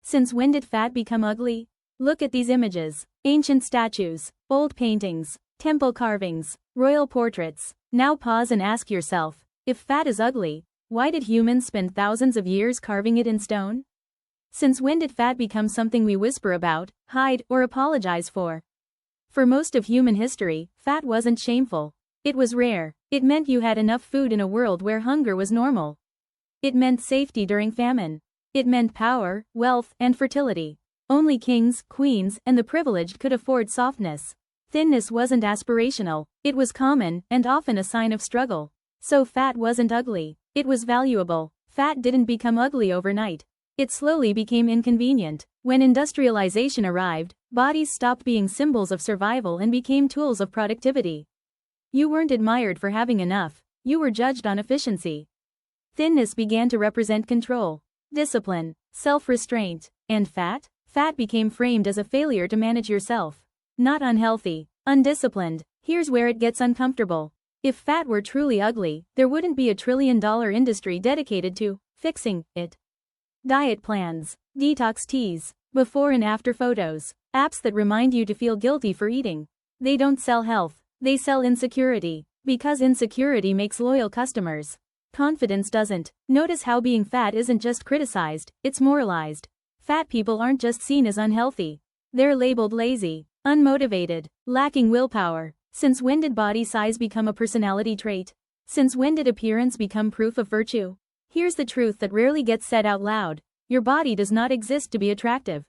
Since when did fat become ugly? Look at these images. Ancient statues, old paintings, temple carvings, royal portraits. Now pause and ask yourself, if fat is ugly, why did humans spend thousands of years carving it in stone? Since when did fat become something we whisper about, hide, or apologize for? For most of human history, fat wasn't shameful. It was rare. It meant you had enough food in a world where hunger was normal. It meant safety during famine. It meant power, wealth, and fertility. Only kings, queens, and the privileged could afford softness. Thinness wasn't aspirational, it was common, and often a sign of struggle. So fat wasn't ugly, it was valuable. Fat didn't become ugly overnight. It slowly became inconvenient. When industrialization arrived, bodies stopped being symbols of survival and became tools of productivity. You weren't admired for having enough, you were judged on efficiency. Thinness began to represent control, discipline, self-restraint, and fat? Fat became framed as a failure to manage yourself. Not unhealthy, undisciplined. Here's where it gets uncomfortable. If fat were truly ugly, there wouldn't be a trillion-dollar industry dedicated to fixing it. Diet plans, detox teas, before and after photos, apps that remind you to feel guilty for eating. They don't sell health, they sell insecurity. Because insecurity makes loyal customers. Confidence doesn't. Notice how being fat isn't just criticized, it's moralized. Fat people aren't just seen as unhealthy. They're labeled lazy, unmotivated, lacking willpower. Since when did body size become a personality trait? Since when did appearance become proof of virtue? Here's the truth that rarely gets said out loud. Your body does not exist to be attractive.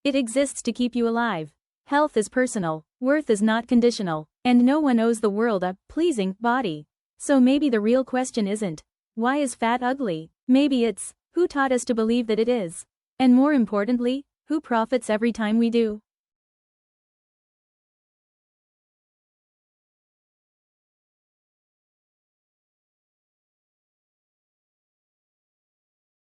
It exists to keep you alive. Health is personal, worth is not conditional, and no one owes the world a pleasing body. So maybe the real question isn't, why is fat ugly? Maybe it's, who taught us to believe that it is? And more importantly, who profits every time we do?